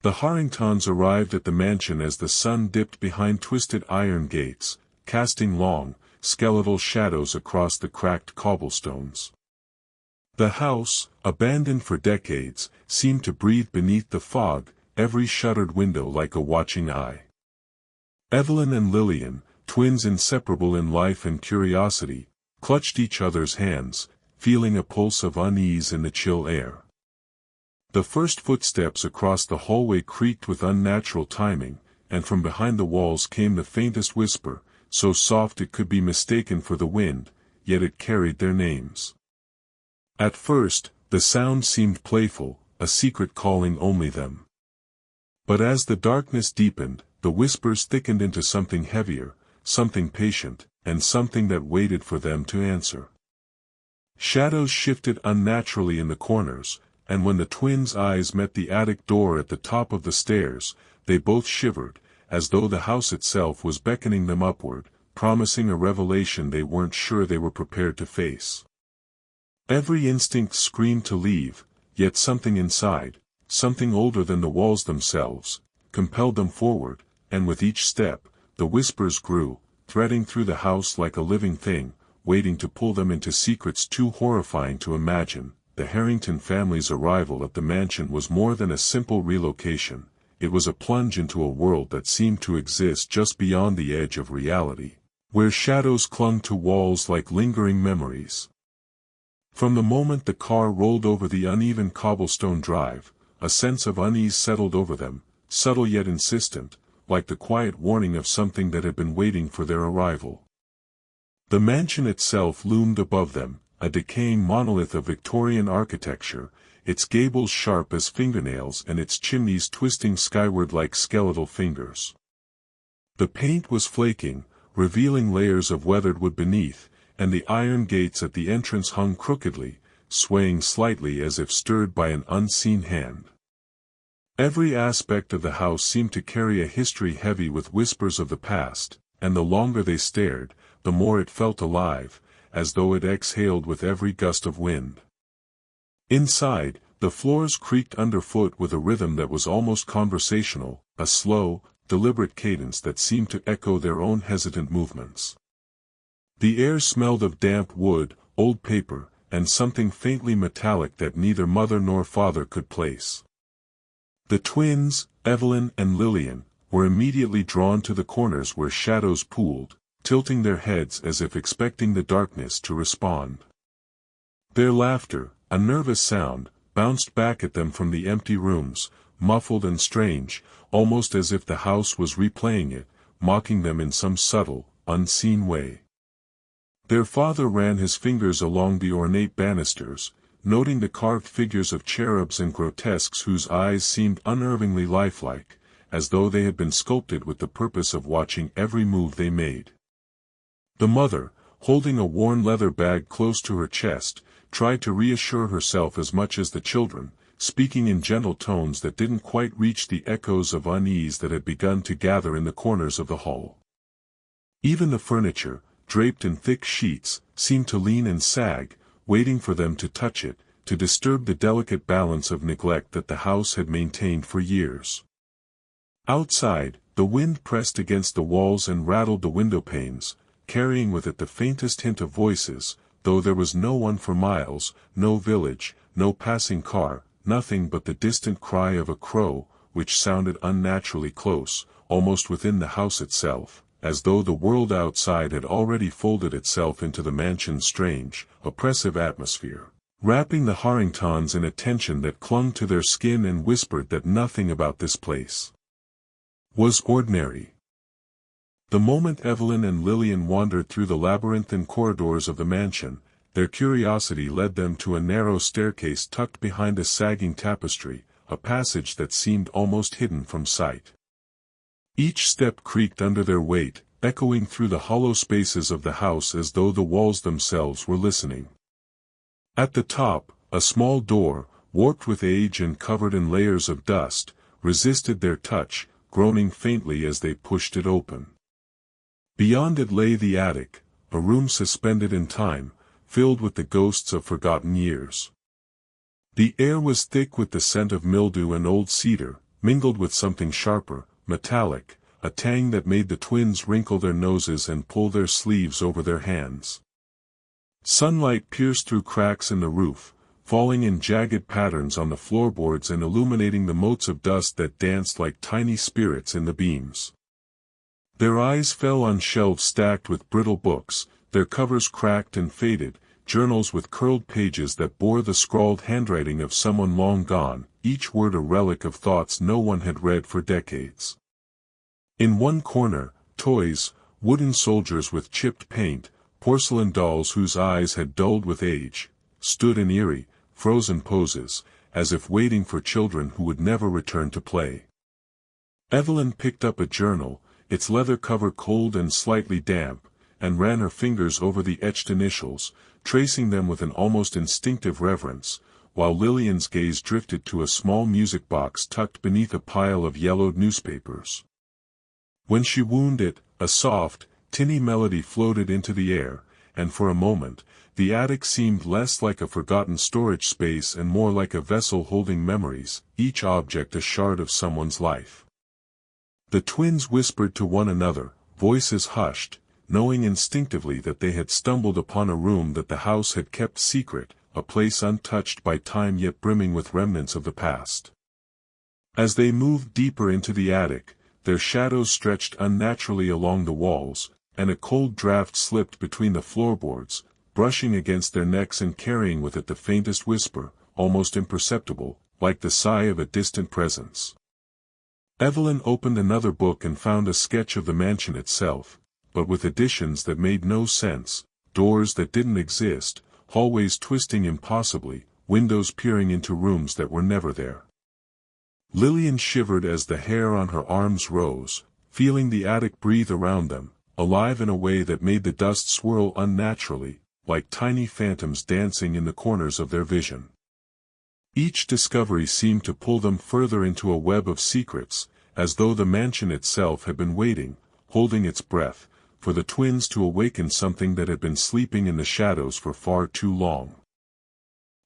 The Harringtons arrived at the mansion as the sun dipped behind twisted iron gates, casting long, skeletal shadows across the cracked cobblestones. The house, abandoned for decades, seemed to breathe beneath the fog, every shuttered window like a watching eye. Evelyn and Lillian, twins inseparable in life and curiosity, clutched each other's hands, feeling a pulse of unease in the chill air. The first footsteps across the hallway creaked with unnatural timing, and from behind the walls came the faintest whisper, so soft it could be mistaken for the wind, yet it carried their names. At first, the sound seemed playful, a secret calling only them. But as the darkness deepened, the whispers thickened into something heavier, something patient, and something that waited for them to answer. Shadows shifted unnaturally in the corners, and when the twins' eyes met the attic door at the top of the stairs, they both shivered, as though the house itself was beckoning them upward, promising a revelation they weren't sure they were prepared to face. Every instinct screamed to leave, yet something inside, something older than the walls themselves, compelled them forward, and with each step, the whispers grew, threading through the house like a living thing, waiting to pull them into secrets too horrifying to imagine. The Harrington family's arrival at the mansion was more than a simple relocation, it was a plunge into a world that seemed to exist just beyond the edge of reality, where shadows clung to walls like lingering memories. From the moment the car rolled over the uneven cobblestone drive, a sense of unease settled over them, subtle yet insistent, like the quiet warning of something that had been waiting for their arrival. The mansion itself loomed above them, a decaying monolith of Victorian architecture, its gables sharp as fingernails and its chimneys twisting skyward like skeletal fingers. The paint was flaking, revealing layers of weathered wood beneath, and the iron gates at the entrance hung crookedly, swaying slightly as if stirred by an unseen hand. Every aspect of the house seemed to carry a history heavy with whispers of the past, and the longer they stared, the more it felt alive, as though it exhaled with every gust of wind. Inside, the floors creaked underfoot with a rhythm that was almost conversational, a slow, deliberate cadence that seemed to echo their own hesitant movements. The air smelled of damp wood, old paper, and something faintly metallic that neither mother nor father could place. The twins, Evelyn and Lillian, were immediately drawn to the corners where shadows pooled, tilting their heads as if expecting the darkness to respond. Their laughter, a nervous sound, bounced back at them from the empty rooms, muffled and strange, almost as if the house was replaying it, mocking them in some subtle, unseen way. Their father ran his fingers along the ornate banisters, noting the carved figures of cherubs and grotesques whose eyes seemed unnervingly lifelike, as though they had been sculpted with the purpose of watching every move they made. The mother, holding a worn leather bag close to her chest, tried to reassure herself as much as the children, speaking in gentle tones that didn't quite reach the echoes of unease that had begun to gather in the corners of the hall. Even the furniture, draped in thick sheets, seemed to lean and sag, waiting for them to touch it, to disturb the delicate balance of neglect that the house had maintained for years. Outside, the wind pressed against the walls and rattled the window panes, carrying with it the faintest hint of voices, though there was no one for miles, no village, no passing car, nothing but the distant cry of a crow, which sounded unnaturally close, almost within the house itself, as though the world outside had already folded itself into the mansion's strange, oppressive atmosphere, wrapping the Harringtons in a tension that clung to their skin and whispered that nothing about this place was ordinary. The moment Evelyn and Lillian wandered through the labyrinthine corridors of the mansion, their curiosity led them to a narrow staircase tucked behind a sagging tapestry, a passage that seemed almost hidden from sight. Each step creaked under their weight, echoing through the hollow spaces of the house as though the walls themselves were listening. At the top, a small door, warped with age and covered in layers of dust, resisted their touch, groaning faintly as they pushed it open. Beyond it lay the attic, a room suspended in time, filled with the ghosts of forgotten years. The air was thick with the scent of mildew and old cedar, mingled with something sharper, metallic, a tang that made the twins wrinkle their noses and pull their sleeves over their hands. Sunlight pierced through cracks in the roof, falling in jagged patterns on the floorboards and illuminating the motes of dust that danced like tiny spirits in the beams. Their eyes fell on shelves stacked with brittle books, their covers cracked and faded, journals with curled pages that bore the scrawled handwriting of someone long gone, each word a relic of thoughts no one had read for decades. In one corner, toys, wooden soldiers with chipped paint, porcelain dolls whose eyes had dulled with age, stood in eerie, frozen poses, as if waiting for children who would never return to play. Evelyn picked up a journal, its leather cover cold and slightly damp, and ran her fingers over the etched initials, tracing them with an almost instinctive reverence, while Lillian's gaze drifted to a small music box tucked beneath a pile of yellowed newspapers. When she wound it, a soft, tinny melody floated into the air, and for a moment, the attic seemed less like a forgotten storage space and more like a vessel holding memories, each object a shard of someone's life. The twins whispered to one another, voices hushed, knowing instinctively that they had stumbled upon a room that the house had kept secret, a place untouched by time yet brimming with remnants of the past. As they moved deeper into the attic, their shadows stretched unnaturally along the walls, and a cold draft slipped between the floorboards, brushing against their necks and carrying with it the faintest whisper, almost imperceptible, like the sigh of a distant presence. Evelyn opened another book and found a sketch of the mansion itself, but with additions that made no sense, doors that didn't exist, hallways twisting impossibly, windows peering into rooms that were never there. Lillian shivered as the hair on her arms rose, feeling the attic breathe around them, alive in a way that made the dust swirl unnaturally, like tiny phantoms dancing in the corners of their vision. Each discovery seemed to pull them further into a web of secrets, as though the mansion itself had been waiting, holding its breath, for the twins to awaken something that had been sleeping in the shadows for far too long.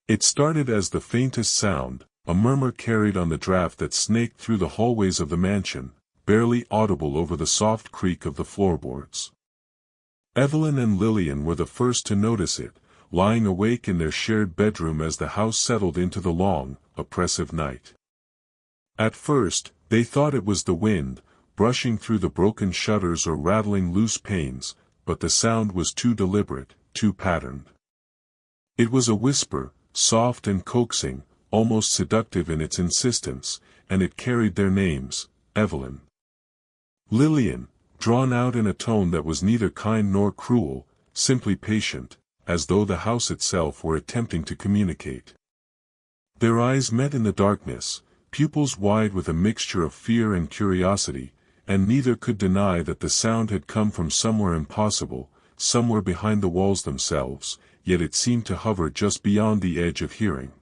It started as the faintest sound, a murmur carried on the draft that snaked through the hallways of the mansion, barely audible over the soft creak of the floorboards. Evelyn and Lillian were the first to notice it, lying awake in their shared bedroom as the house settled into the long, oppressive night. At first, they thought it was the wind, brushing through the broken shutters or rattling loose panes, but the sound was too deliberate, too patterned. It was a whisper, soft and coaxing, almost seductive in its insistence, and it carried their names, Evelyn. Lillian, drawn out in a tone that was neither kind nor cruel, simply patient, as though the house itself were attempting to communicate. Their eyes met in the darkness, pupils wide with a mixture of fear and curiosity, and neither could deny that the sound had come from somewhere impossible, somewhere behind the walls themselves, yet it seemed to hover just beyond the edge of hearing.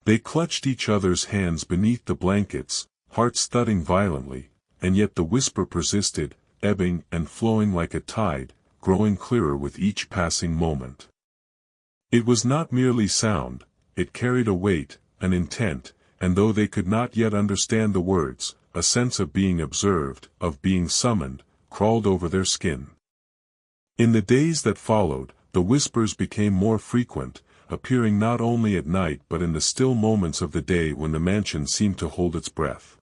They clutched each other's hands beneath the blankets, hearts thudding violently, and yet the whisper persisted, ebbing and flowing like a tide, growing clearer with each passing moment. It was not merely sound, it carried a weight, an intent, and though they could not yet understand the words, a sense of being observed, of being summoned, crawled over their skin. In the days that followed, the whispers became more frequent, appearing not only at night but in the still moments of the day when the mansion seemed to hold its breath.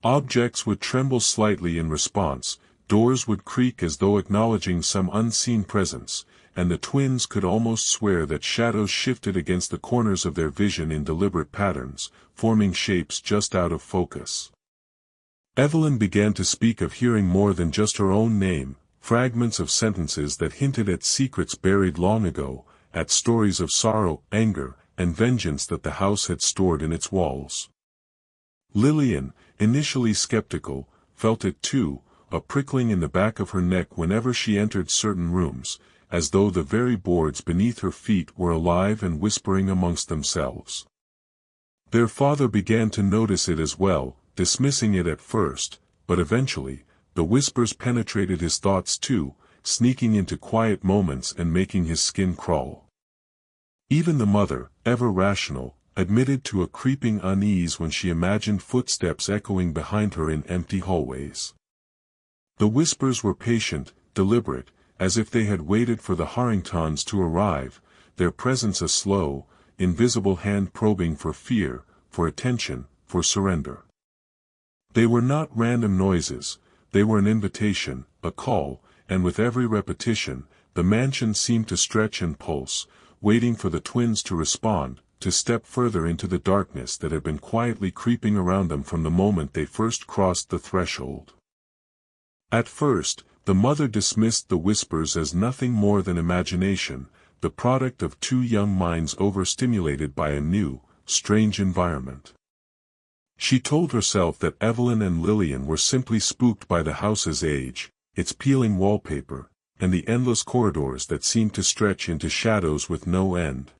Objects would tremble slightly in response, doors would creak as though acknowledging some unseen presence, and the twins could almost swear that shadows shifted against the corners of their vision in deliberate patterns, forming shapes just out of focus. Evelyn began to speak of hearing more than just her own name, fragments of sentences that hinted at secrets buried long ago, at stories of sorrow, anger, and vengeance that the house had stored in its walls. Lillian, initially skeptical, felt it too, a prickling in the back of her neck whenever she entered certain rooms, as though the very boards beneath her feet were alive and whispering amongst themselves. Their father began to notice it as well, dismissing it at first, but eventually, the whispers penetrated his thoughts too, sneaking into quiet moments and making his skin crawl. Even the mother, ever rational, admitted to a creeping unease when she imagined footsteps echoing behind her in empty hallways. The whispers were patient, deliberate, as if they had waited for the Harringtons to arrive, their presence a slow, invisible hand probing for fear, for attention, for surrender. They were not random noises, they were an invitation, a call, and with every repetition, the mansion seemed to stretch and pulse, waiting for the twins to respond, to step further into the darkness that had been quietly creeping around them from the moment they first crossed the threshold. At first, the mother dismissed the whispers as nothing more than imagination, the product of two young minds overstimulated by a new, strange environment. She told herself that Evelyn and Lillian were simply spooked by the house's age, its peeling wallpaper, and the endless corridors that seemed to stretch into shadows with no end.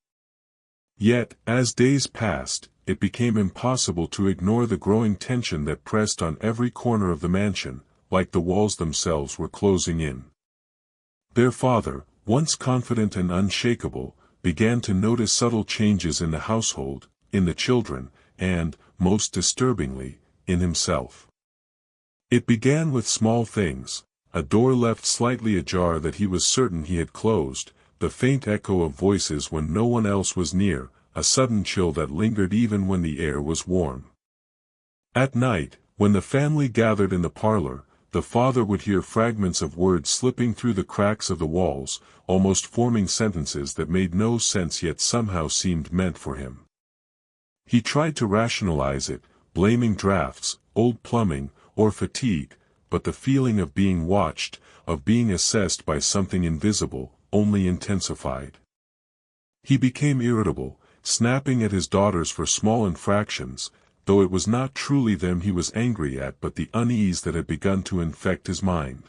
Yet, as days passed, it became impossible to ignore the growing tension that pressed on every corner of the mansion, like the walls themselves were closing in. Their father, once confident and unshakable, began to notice subtle changes in the household, in the children, and, most disturbingly, in himself. It began with small things, a door left slightly ajar that he was certain he had closed, the faint echo of voices when no one else was near, a sudden chill that lingered even when the air was warm. At night, when the family gathered in the parlor, the father would hear fragments of words slipping through the cracks of the walls, almost forming sentences that made no sense yet somehow seemed meant for him. He tried to rationalize it, blaming drafts, old plumbing, or fatigue, but the feeling of being watched, of being assessed by something invisible, only intensified. He became irritable, snapping at his daughters for small infractions, though it was not truly them he was angry at but the unease that had begun to infect his mind.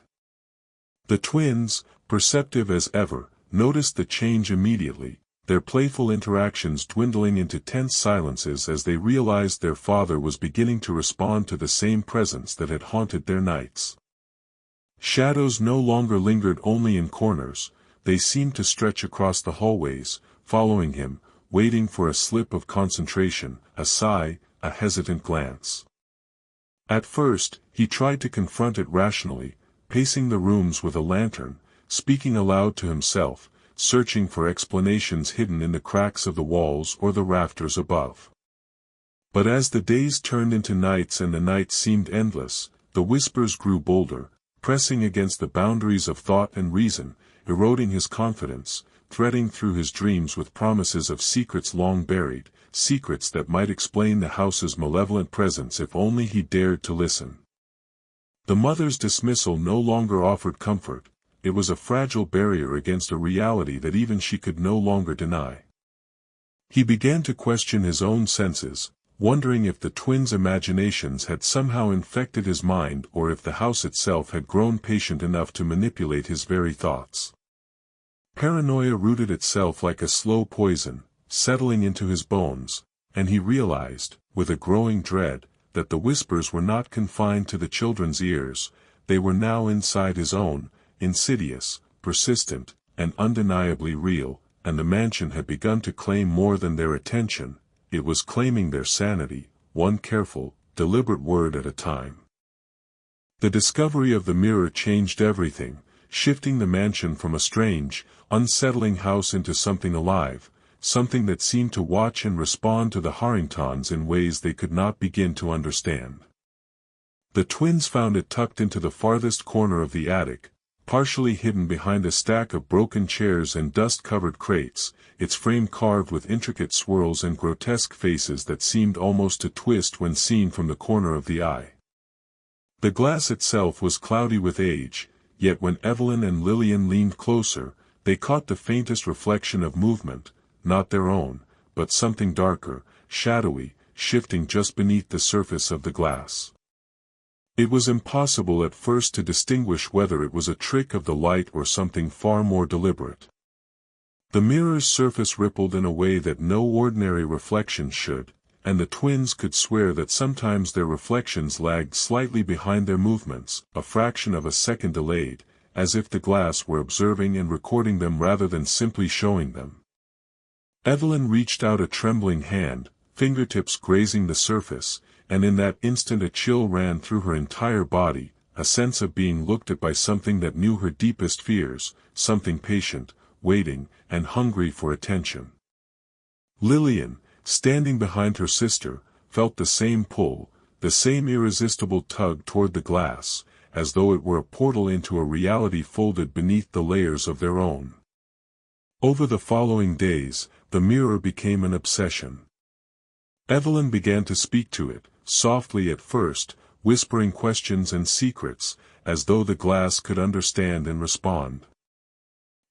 The twins, perceptive as ever, noticed the change immediately, their playful interactions dwindling into tense silences as they realized their father was beginning to respond to the same presence that had haunted their nights. Shadows no longer lingered only in corners, they seemed to stretch across the hallways, following him, waiting for a slip of concentration, a sigh, a hesitant glance. At first, he tried to confront it rationally, pacing the rooms with a lantern, speaking aloud to himself, searching for explanations hidden in the cracks of the walls or the rafters above. But as the days turned into nights and the nights seemed endless, the whispers grew bolder, pressing against the boundaries of thought and reason, eroding his confidence, threading through his dreams with promises of secrets long buried, secrets that might explain the house's malevolent presence if only he dared to listen. The mother's dismissal no longer offered comfort, it was a fragile barrier against a reality that even she could no longer deny. He began to question his own senses, wondering if the twins' imaginations had somehow infected his mind or if the house itself had grown patient enough to manipulate his very thoughts. Paranoia rooted itself like a slow poison, settling into his bones, and he realized, with a growing dread, that the whispers were not confined to the children's ears, they were now inside his own, insidious, persistent, and undeniably real, and the mansion had begun to claim more than their attention, it was claiming their sanity, one careful, deliberate word at a time. The discovery of the mirror changed everything, shifting the mansion from a strange, unsettling house into something alive, something that seemed to watch and respond to the Harringtons in ways they could not begin to understand. The twins found it tucked into the farthest corner of the attic, partially hidden behind a stack of broken chairs and dust-covered crates, its frame carved with intricate swirls and grotesque faces that seemed almost to twist when seen from the corner of the eye. The glass itself was cloudy with age, yet when Evelyn and Lillian leaned closer, they caught the faintest reflection of movement, not their own, but something darker, shadowy, shifting just beneath the surface of the glass. It was impossible at first to distinguish whether it was a trick of the light or something far more deliberate. The mirror's surface rippled in a way that no ordinary reflection should, and the twins could swear that sometimes their reflections lagged slightly behind their movements, a fraction of a second delayed, as if the glass were observing and recording them rather than simply showing them. Evelyn reached out a trembling hand, fingertips grazing the surface, and in that instant a chill ran through her entire body, a sense of being looked at by something that knew her deepest fears, something patient, waiting, and hungry for attention. Lillian, standing behind her sister, felt the same pull, the same irresistible tug toward the glass, as though it were a portal into a reality folded beneath the layers of their own. Over the following days, the mirror became an obsession. Evelyn began to speak to it, softly at first, whispering questions and secrets, as though the glass could understand and respond.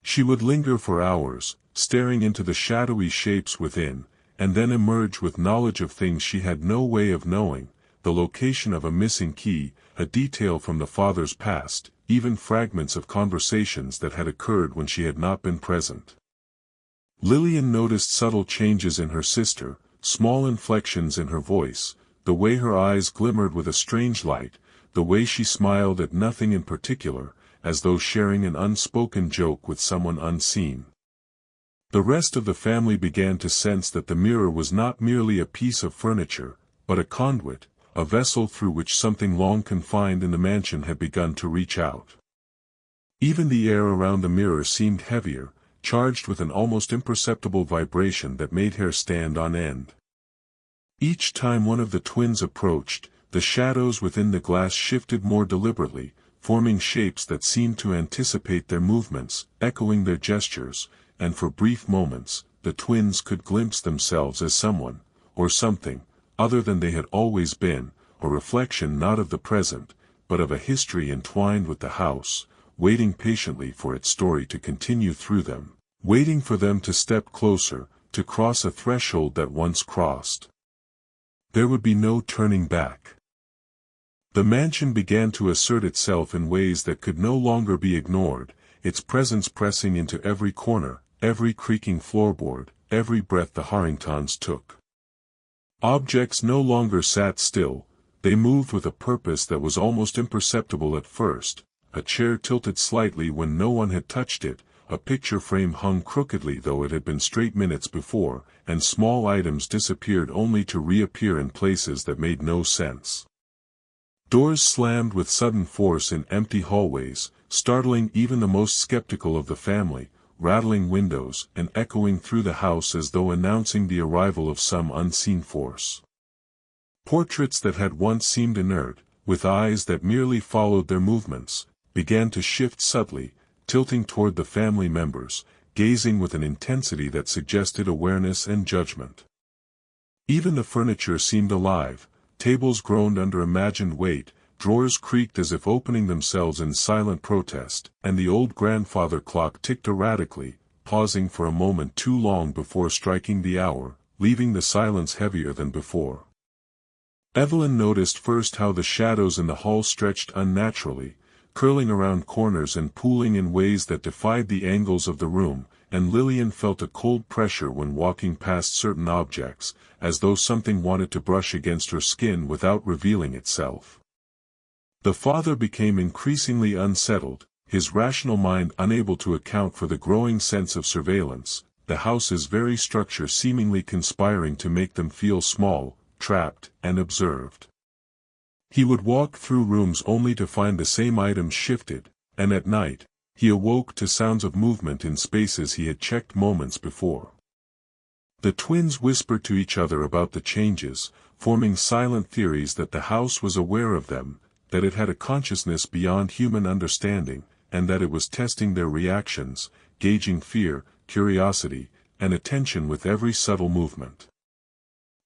She would linger for hours, staring into the shadowy shapes within, and then emerge with knowledge of things she had no way of knowing, the location of a missing key, a detail from the father's past, even fragments of conversations that had occurred when she had not been present. Lillian noticed subtle changes in her sister, small inflections in her voice, the way her eyes glimmered with a strange light, the way she smiled at nothing in particular, as though sharing an unspoken joke with someone unseen. The rest of the family began to sense that the mirror was not merely a piece of furniture, but a conduit, a vessel through which something long confined in the mansion had begun to reach out. Even the air around the mirror seemed heavier, charged with an almost imperceptible vibration that made hair stand on end. Each time one of the twins approached, the shadows within the glass shifted more deliberately, forming shapes that seemed to anticipate their movements, echoing their gestures, and for brief moments, the twins could glimpse themselves as someone, or something, other than they had always been, a reflection not of the present, but of a history entwined with the house, waiting patiently for its story to continue through them, waiting for them to step closer, to cross a threshold that once crossed. There would be no turning back. The mansion began to assert itself in ways that could no longer be ignored, its presence pressing into every corner, every creaking floorboard, every breath the Harringtons took. Objects no longer sat still, they moved with a purpose that was almost imperceptible at first. A chair tilted slightly when no one had touched it, a picture frame hung crookedly though it had been straight minutes before, and small items disappeared only to reappear in places that made no sense. Doors slammed with sudden force in empty hallways, startling even the most skeptical of the family, rattling windows and echoing through the house as though announcing the arrival of some unseen force. Portraits that had once seemed inert, with eyes that merely followed their movements, began to shift subtly, tilting toward the family members, gazing with an intensity that suggested awareness and judgment. Even the furniture seemed alive, tables groaned under imagined weight, drawers creaked as if opening themselves in silent protest, and the old grandfather clock ticked erratically, pausing for a moment too long before striking the hour, leaving the silence heavier than before. Evelyn noticed first how the shadows in the hall stretched unnaturally, curling around corners and pooling in ways that defied the angles of the room, and Lillian felt a cold pressure when walking past certain objects, as though something wanted to brush against her skin without revealing itself. The father became increasingly unsettled, his rational mind unable to account for the growing sense of surveillance, the house's very structure seemingly conspiring to make them feel small, trapped, and observed. He would walk through rooms only to find the same items shifted, and at night, he awoke to sounds of movement in spaces he had checked moments before. The twins whispered to each other about the changes, forming silent theories that the house was aware of them, that it had a consciousness beyond human understanding, and that it was testing their reactions, gauging fear, curiosity, and attention with every subtle movement.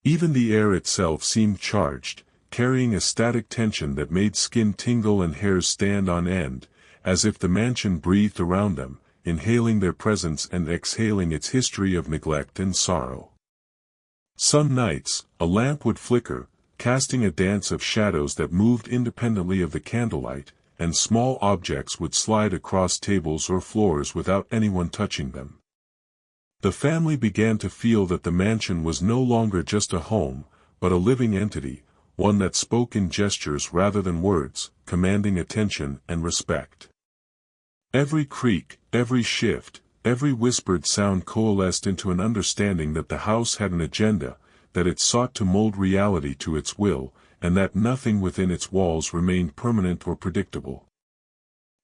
Even the air itself seemed charged, carrying a static tension that made skin tingle and hairs stand on end, as if the mansion breathed around them, inhaling their presence and exhaling its history of neglect and sorrow. Some nights, a lamp would flicker, casting a dance of shadows that moved independently of the candlelight, and small objects would slide across tables or floors without anyone touching them. The family began to feel that the mansion was no longer just a home, but a living entity, one that spoke in gestures rather than words, commanding attention and respect. Every creak, every shift, every whispered sound coalesced into an understanding that the house had an agenda, that it sought to mold reality to its will, and that nothing within its walls remained permanent or predictable.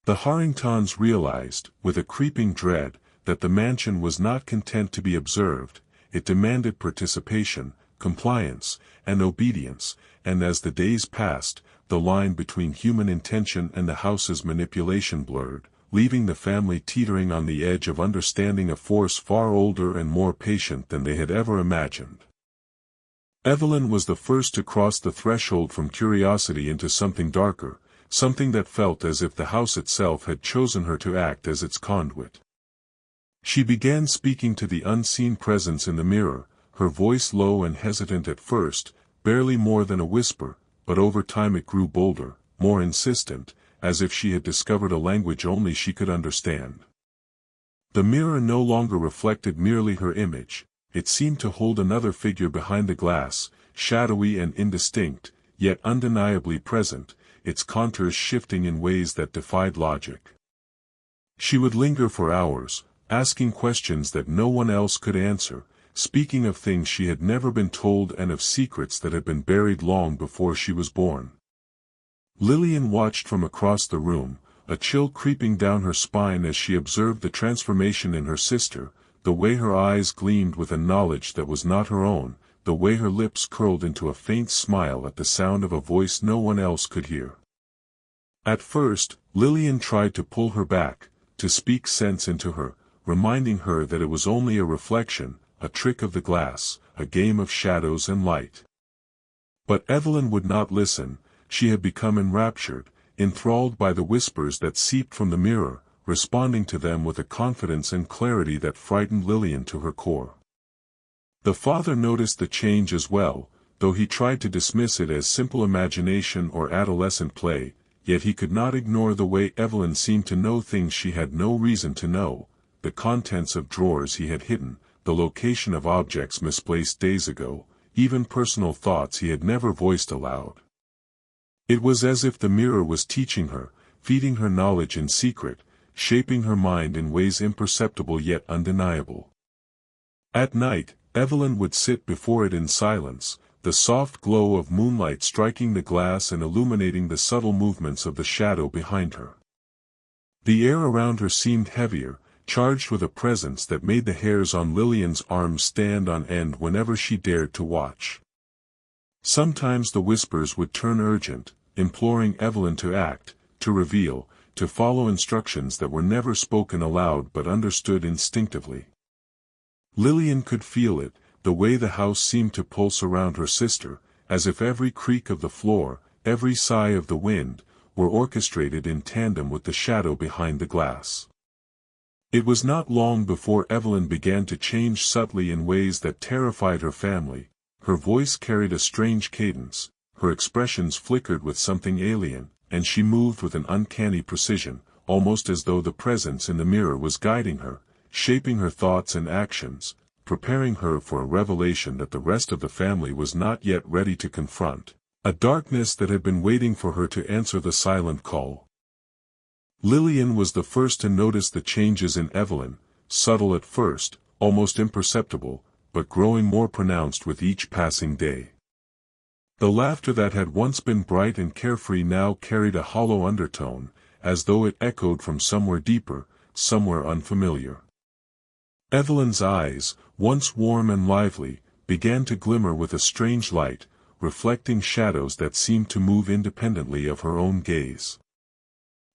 The Harringtons realized, with a creeping dread, that the mansion was not content to be observed. It demanded participation, compliance, and obedience, and as the days passed, the line between human intention and the house's manipulation blurred, leaving the family teetering on the edge of understanding a force far older and more patient than they had ever imagined. Evelyn was the first to cross the threshold from curiosity into something darker, something that felt as if the house itself had chosen her to act as its conduit. She began speaking to the unseen presence in the mirror, her voice low and hesitant at first, barely more than a whisper, but over time it grew bolder, more insistent, as if she had discovered a language only she could understand. The mirror no longer reflected merely her image, it seemed to hold another figure behind the glass, shadowy and indistinct, yet undeniably present, its contours shifting in ways that defied logic. She would linger for hours, asking questions that no one else could answer, speaking of things she had never been told and of secrets that had been buried long before she was born. Lillian watched from across the room, a chill creeping down her spine as she observed the transformation in her sister, the way her eyes gleamed with a knowledge that was not her own, the way her lips curled into a faint smile at the sound of a voice no one else could hear. At first, Lillian tried to pull her back, to speak sense into her, reminding her that it was only a reflection, a trick of the glass, a game of shadows and light. But Evelyn would not listen. She had become enraptured, enthralled by the whispers that seeped from the mirror, responding to them with a confidence and clarity that frightened Lillian to her core. The father noticed the change as well, though he tried to dismiss it as simple imagination or adolescent play, yet he could not ignore the way Evelyn seemed to know things she had no reason to know, the contents of drawers he had hidden, the location of objects misplaced days ago, even personal thoughts he had never voiced aloud. It was as if the mirror was teaching her, feeding her knowledge in secret, shaping her mind in ways imperceptible yet undeniable. At night, Evelyn would sit before it in silence, the soft glow of moonlight striking the glass and illuminating the subtle movements of the shadow behind her. The air around her seemed heavier, charged with a presence that made the hairs on Lillian's arms stand on end whenever she dared to watch. Sometimes the whispers would turn urgent, imploring Evelyn to act, to reveal, to follow instructions that were never spoken aloud but understood instinctively. Lillian could feel it, the way the house seemed to pulse around her sister, as if every creak of the floor, every sigh of the wind, were orchestrated in tandem with the shadow behind the glass. It was not long before Evelyn began to change subtly in ways that terrified her family. Her voice carried a strange cadence, her expressions flickered with something alien, and she moved with an uncanny precision, almost as though the presence in the mirror was guiding her, shaping her thoughts and actions, preparing her for a revelation that the rest of the family was not yet ready to confront, a darkness that had been waiting for her to answer the silent call. Lillian was the first to notice the changes in Evelyn, subtle at first, almost imperceptible, but growing more pronounced with each passing day. The laughter that had once been bright and carefree now carried a hollow undertone, as though it echoed from somewhere deeper, somewhere unfamiliar. Evelyn's eyes, once warm and lively, began to glimmer with a strange light, reflecting shadows that seemed to move independently of her own gaze.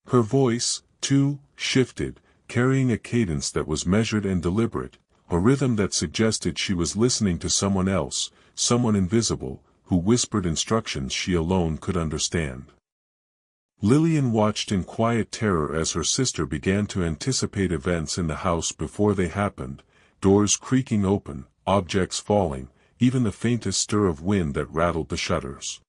Her voice, too, shifted, carrying a cadence that was measured and deliberate, a rhythm that suggested she was listening to someone else, someone invisible, who whispered instructions she alone could understand. Lillian watched in quiet terror as her sister began to anticipate events in the house before they happened, doors creaking open, objects falling, even the faintest stir of wind that rattled the shutters.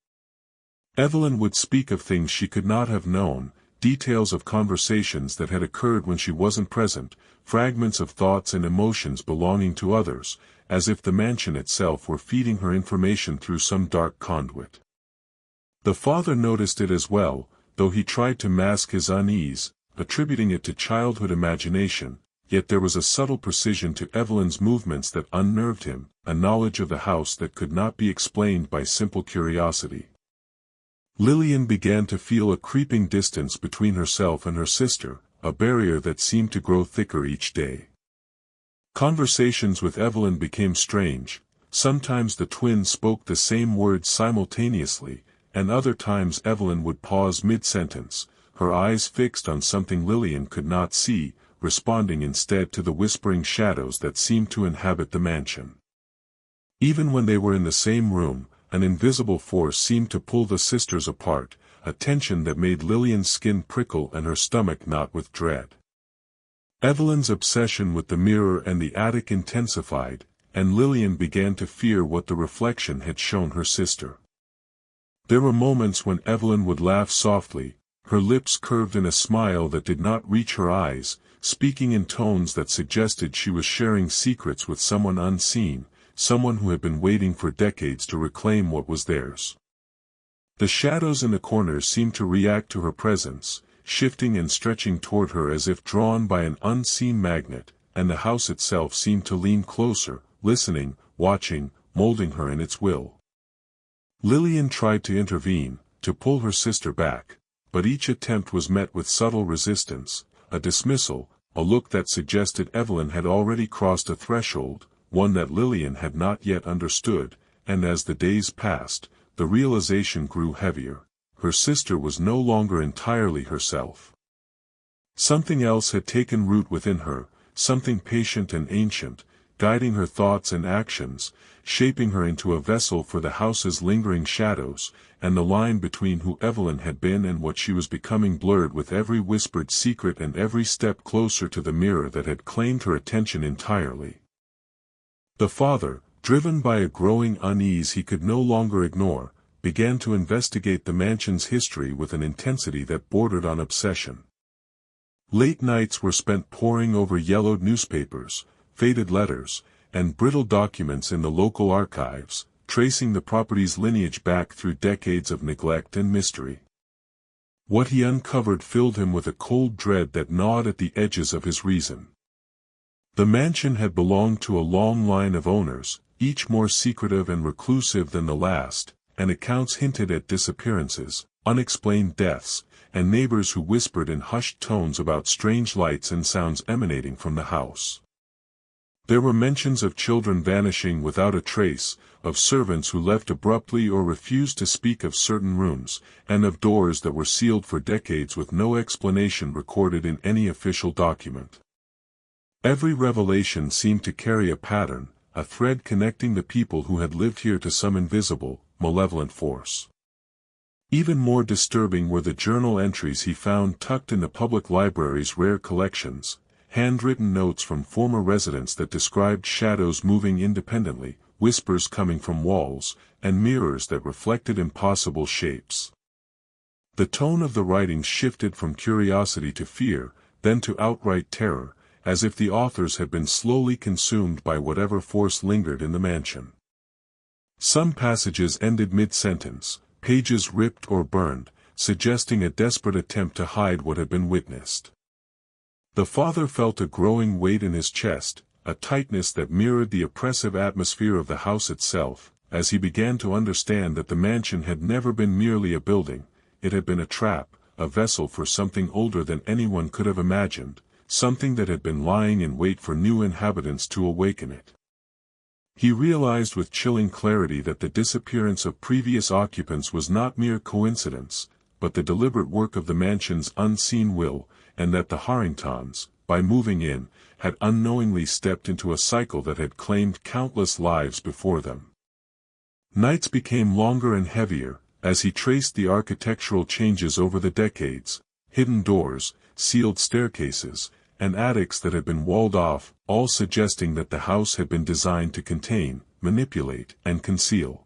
Evelyn would speak of things she could not have known, details of conversations that had occurred when she wasn't present, fragments of thoughts and emotions belonging to others, as if the mansion itself were feeding her information through some dark conduit. The father noticed it as well, though he tried to mask his unease, attributing it to childhood imagination. yet there was a subtle precision to Evelyn's movements that unnerved him, a knowledge of the house that could not be explained by simple curiosity. Lillian began to feel a creeping distance between herself and her sister, a barrier that seemed to grow thicker each day. Conversations with Evelyn became strange. Sometimes the twins spoke the same words simultaneously, and other times Evelyn would pause mid-sentence, her eyes fixed on something Lillian could not see, responding instead to the whispering shadows that seemed to inhabit the mansion. Even when they were in the same room, an invisible force seemed to pull the sisters apart, a tension that made Lillian's skin prickle and her stomach knot with dread. Evelyn's obsession with the mirror and the attic intensified, and Lillian began to fear what the reflection had shown her sister. There were moments when Evelyn would laugh softly, her lips curved in a smile that did not reach her eyes, speaking in tones that suggested she was sharing secrets with someone unseen, someone who had been waiting for decades to reclaim what was theirs. The shadows in the corners seemed to react to her presence, shifting and stretching toward her as if drawn by an unseen magnet, and the house itself seemed to lean closer, listening, watching, molding her in its will. Lillian tried to intervene, to pull her sister back, but each attempt was met with subtle resistance, a dismissal, a look that suggested Evelyn had already crossed a threshold, one that Lillian had not yet understood, and as the days passed, the realization grew heavier. Her sister was no longer entirely herself. Something else had taken root within her, something patient and ancient, guiding her thoughts and actions, shaping her into a vessel for the house's lingering shadows, and the line between who Evelyn had been and what she was becoming blurred with every whispered secret and every step closer to the mirror that had claimed her attention entirely. The father, driven by a growing unease he could no longer ignore, began to investigate the mansion's history with an intensity that bordered on obsession. Late nights were spent poring over yellowed newspapers, faded letters, and brittle documents in the local archives, tracing the property's lineage back through decades of neglect and mystery. What he uncovered filled him with a cold dread that gnawed at the edges of his reason. The mansion had belonged to a long line of owners, each more secretive and reclusive than the last, and accounts hinted at disappearances, unexplained deaths, and neighbors who whispered in hushed tones about strange lights and sounds emanating from the house. There were mentions of children vanishing without a trace, of servants who left abruptly or refused to speak of certain rooms, and of doors that were sealed for decades with no explanation recorded in any official document. Every revelation seemed to carry a pattern, a thread connecting the people who had lived here to some invisible, malevolent force. Even more disturbing were the journal entries he found tucked in the public library's rare collections, handwritten notes from former residents that described shadows moving independently, whispers coming from walls, and mirrors that reflected impossible shapes. The tone of the writing shifted from curiosity to fear, then to outright terror, as if the authors had been slowly consumed by whatever force lingered in the mansion. Some passages ended mid-sentence, pages ripped or burned, suggesting a desperate attempt to hide what had been witnessed. The father felt a growing weight in his chest, a tightness that mirrored the oppressive atmosphere of the house itself, as he began to understand that the mansion had never been merely a building, it had been a trap, a vessel for something older than anyone could have imagined, something that had been lying in wait for new inhabitants to awaken it. He realized with chilling clarity that the disappearance of previous occupants was not mere coincidence, but the deliberate work of the mansion's unseen will, and that the Harringtons, by moving in, had unknowingly stepped into a cycle that had claimed countless lives before them. Nights became longer and heavier, as he traced the architectural changes over the decades, hidden doors, sealed staircases, and attics that had been walled off, all suggesting that the house had been designed to contain, manipulate, and conceal.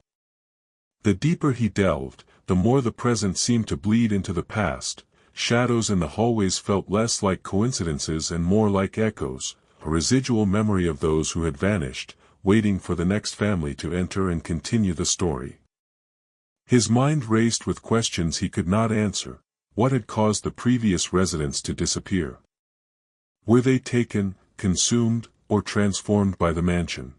The deeper he delved, the more the present seemed to bleed into the past. Shadows in the hallways felt less like coincidences and more like echoes, a residual memory of those who had vanished, waiting for the next family to enter and continue the story. His mind raced with questions he could not answer. What had caused the previous residents to disappear? Were they taken, consumed, or transformed by the mansion.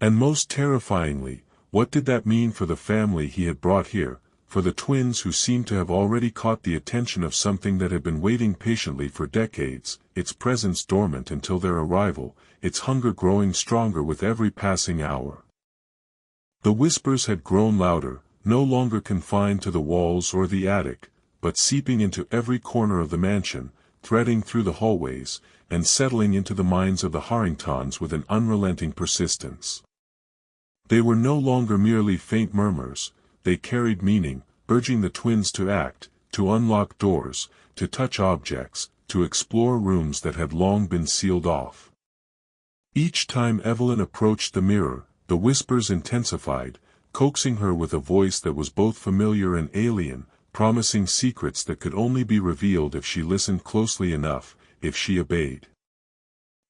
And most terrifyingly, what did that mean for the family he had brought here, for the twins who seemed to have already caught the attention of something that had been waiting patiently for decades, its presence dormant until their arrival, its hunger growing stronger with every passing hour. The whispers had grown louder, no longer confined to the walls or the attic, but seeping into every corner of the mansion, threading through the hallways, and settling into the minds of the Harringtons with an unrelenting persistence. They were no longer merely faint murmurs, they carried meaning, urging the twins to act, to unlock doors, to touch objects, to explore rooms that had long been sealed off. Each time Evelyn approached the mirror, the whispers intensified, coaxing her with a voice that was both familiar and alien, promising secrets that could only be revealed if she listened closely enough, if she obeyed.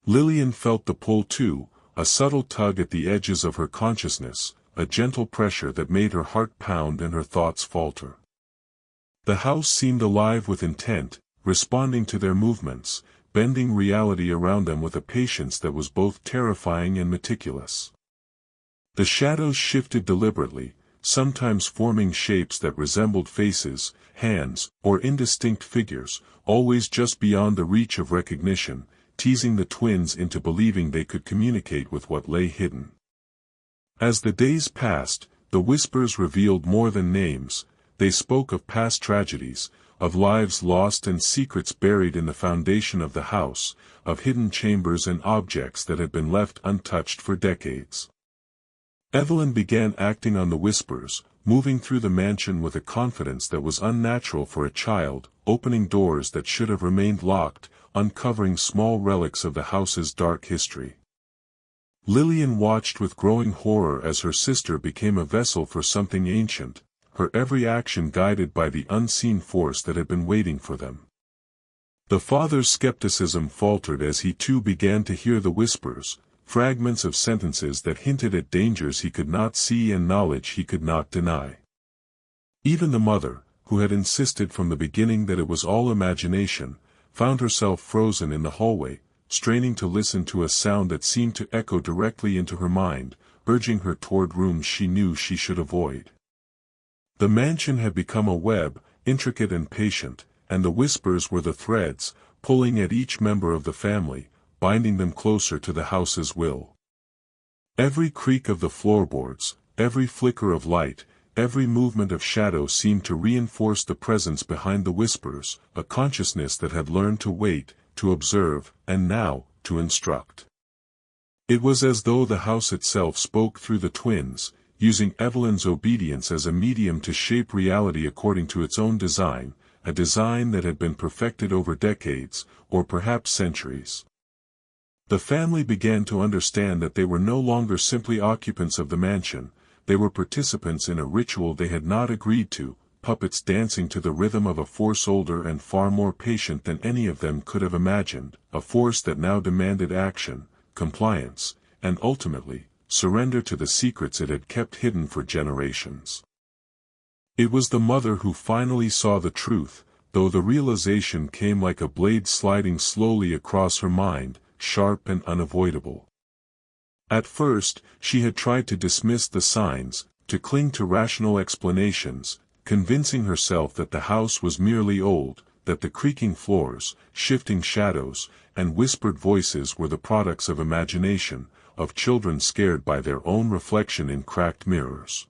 Lillian felt the pull too, a subtle tug at the edges of her consciousness, a gentle pressure that made her heart pound and her thoughts falter. The house seemed alive with intent, responding to their movements, bending reality around them with a patience that was both terrifying and meticulous. The shadows shifted deliberately, sometimes forming shapes that resembled faces, hands, or indistinct figures, always just beyond the reach of recognition, teasing the twins into believing they could communicate with what lay hidden. As the days passed, the whispers revealed more than names, they spoke of past tragedies, of lives lost and secrets buried in the foundation of the house, of hidden chambers and objects that had been left untouched for decades. Evelyn began acting on the whispers, moving through the mansion with a confidence that was unnatural for a child, opening doors that should have remained locked, uncovering small relics of the house's dark history. Lillian watched with growing horror as her sister became a vessel for something ancient, her every action guided by the unseen force that had been waiting for them. The father's skepticism faltered as he too began to hear the whispers, fragments of sentences that hinted at dangers he could not see and knowledge he could not deny. Even the mother, who had insisted from the beginning that it was all imagination, found herself frozen in the hallway, straining to listen to a sound that seemed to echo directly into her mind, urging her toward rooms she knew she should avoid. The mansion had become a web, intricate and patient, and the whispers were the threads, pulling at each member of the family, binding them closer to the house's will. Every creak of the floorboards, every flicker of light, every movement of shadow seemed to reinforce the presence behind the whispers, a consciousness that had learned to wait, to observe, and now, to instruct. It was as though the house itself spoke through the twins, using Evelyn's obedience as a medium to shape reality according to its own design, a design that had been perfected over decades, or perhaps centuries. The family began to understand that they were no longer simply occupants of the mansion, they were participants in a ritual they had not agreed to, puppets dancing to the rhythm of a force older and far more patient than any of them could have imagined, a force that now demanded action, compliance, and ultimately, surrender to the secrets it had kept hidden for generations. It was the mother who finally saw the truth, though the realization came like a blade sliding slowly across her mind, sharp and unavoidable. At first, she had tried to dismiss the signs, to cling to rational explanations, convincing herself that the house was merely old, that the creaking floors, shifting shadows, and whispered voices were the products of imagination, of children scared by their own reflection in cracked mirrors.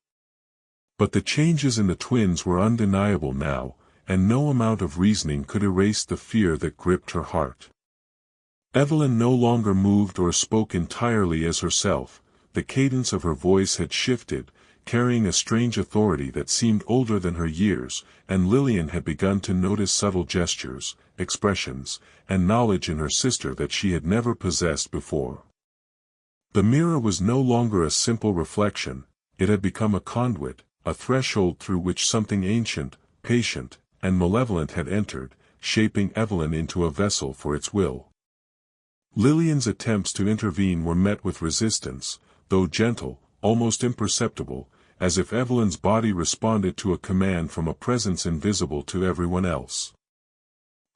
But the changes in the twins were undeniable now, and no amount of reasoning could erase the fear that gripped her heart. Evelyn no longer moved or spoke entirely as herself, the cadence of her voice had shifted, carrying a strange authority that seemed older than her years, and Lillian had begun to notice subtle gestures, expressions, and knowledge in her sister that she had never possessed before. The mirror was no longer a simple reflection, it had become a conduit, a threshold through which something ancient, patient, and malevolent had entered, shaping Evelyn into a vessel for its will. Lillian's attempts to intervene were met with resistance, though gentle, almost imperceptible, as if Evelyn's body responded to a command from a presence invisible to everyone else.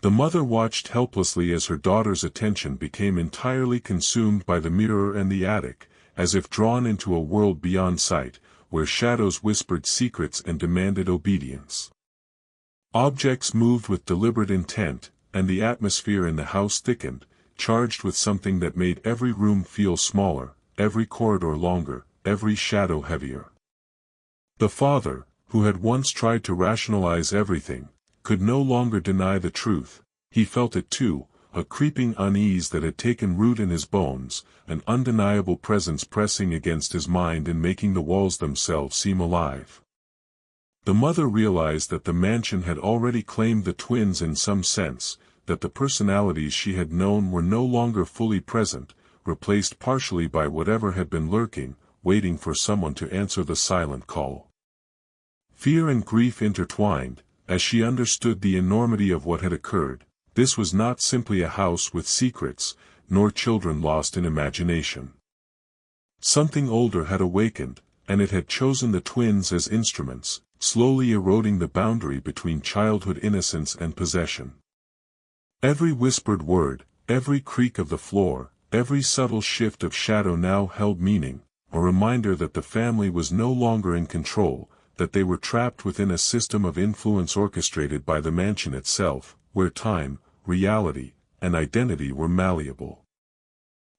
The mother watched helplessly as her daughter's attention became entirely consumed by the mirror and the attic, as if drawn into a world beyond sight, where shadows whispered secrets and demanded obedience. Objects moved with deliberate intent, and the atmosphere in the house thickened, charged with something that made every room feel smaller, every corridor longer, every shadow heavier. The father, who had once tried to rationalize everything, could no longer deny the truth. He felt it too, a creeping unease that had taken root in his bones, an undeniable presence pressing against his mind and making the walls themselves seem alive. The mother realized that the mansion had already claimed the twins in some sense, that the personalities she had known were no longer fully present, replaced partially by whatever had been lurking, waiting for someone to answer the silent call. Fear and grief intertwined, as she understood the enormity of what had occurred. This was not simply a house with secrets, nor children lost in imagination. Something older had awakened, and it had chosen the twins as instruments, slowly eroding the boundary between childhood innocence and possession. Every whispered word, every creak of the floor, every subtle shift of shadow now held meaning, a reminder that the family was no longer in control, that they were trapped within a system of influence orchestrated by the mansion itself, where time, reality, and identity were malleable.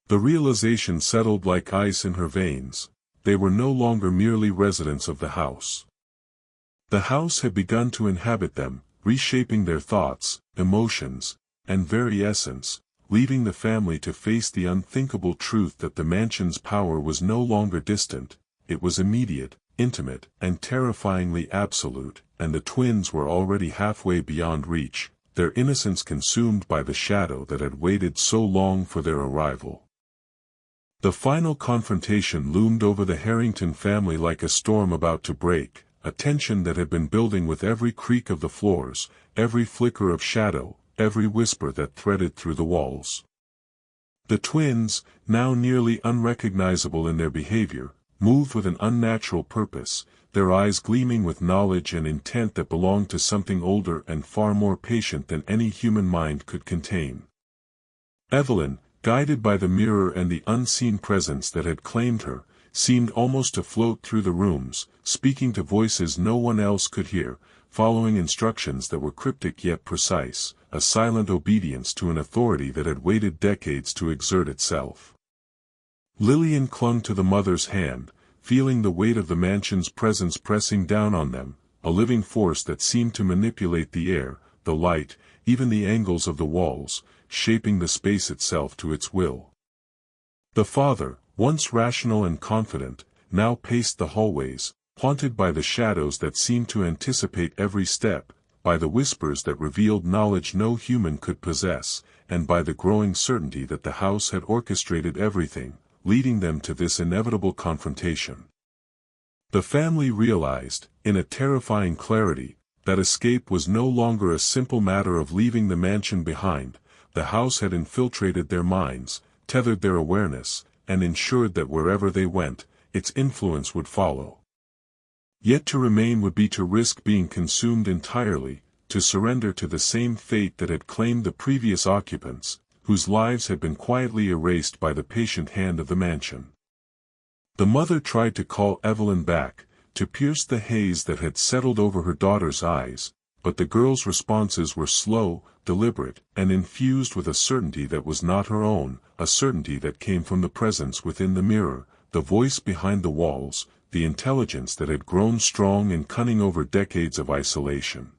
The realization settled like ice in her veins. They were no longer merely residents of the house. The house had begun to inhabit them, reshaping their thoughts, emotions, and very essence, leaving the family to face the unthinkable truth that the mansion's power was no longer distant, it was immediate, intimate, and terrifyingly absolute, and the twins were already halfway beyond reach, their innocence consumed by the shadow that had waited so long for their arrival. The final confrontation loomed over the Harrington family like a storm about to break, a tension that had been building with every creak of the floors, every flicker of shadow, every whisper that threaded through the walls. The twins, now nearly unrecognizable in their behavior, moved with an unnatural purpose, their eyes gleaming with knowledge and intent that belonged to something older and far more patient than any human mind could contain. Evelyn, guided by the mirror and the unseen presence that had claimed her, seemed almost to float through the rooms, speaking to voices no one else could hear, following instructions that were cryptic yet precise, a silent obedience to an authority that had waited decades to exert itself. Lillian clung to the mother's hand, feeling the weight of the mansion's presence pressing down on them, a living force that seemed to manipulate the air, the light, even the angles of the walls, shaping the space itself to its will. The father, once rational and confident, now paced the hallways, haunted by the shadows that seemed to anticipate every step, by the whispers that revealed knowledge no human could possess, and by the growing certainty that the house had orchestrated everything, leading them to this inevitable confrontation. The family realized, in a terrifying clarity, that escape was no longer a simple matter of leaving the mansion behind. The house had infiltrated their minds, tethered their awareness, and ensured that wherever they went, its influence would follow. Yet to remain would be to risk being consumed entirely, to surrender to the same fate that had claimed the previous occupants, whose lives had been quietly erased by the patient hand of the mansion. The mother tried to call Evelyn back, to pierce the haze that had settled over her daughter's eyes, but the girl's responses were slow, deliberate, and infused with a certainty that was not her own, a certainty that came from the presence within the mirror, the voice behind the walls, the intelligence that had grown strong and cunning over decades of isolation.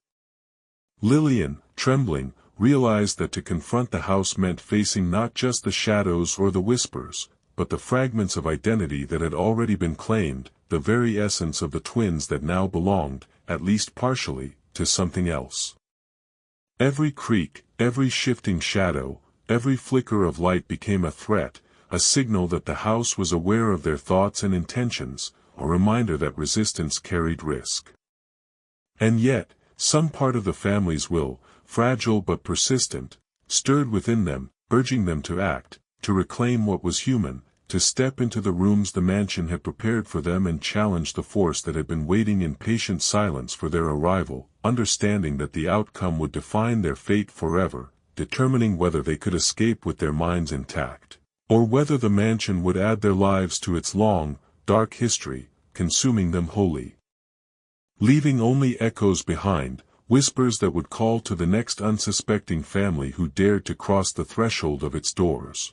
Lillian, trembling, realized that to confront the house meant facing not just the shadows or the whispers, but the fragments of identity that had already been claimed, the very essence of the twins that now belonged, at least partially, to something else. Every creak, every shifting shadow, every flicker of light became a threat, a signal that the house was aware of their thoughts and intentions, a reminder that resistance carried risk. And yet, some part of the family's will, fragile but persistent, stirred within them, urging them to act, to reclaim what was human, to step into the rooms the mansion had prepared for them and challenge the force that had been waiting in patient silence for their arrival, understanding that the outcome would define their fate forever, determining whether they could escape with their minds intact, or whether the mansion would add their lives to its long, dark history, consuming them wholly. Leaving only echoes behind, whispers that would call to the next unsuspecting family who dared to cross the threshold of its doors.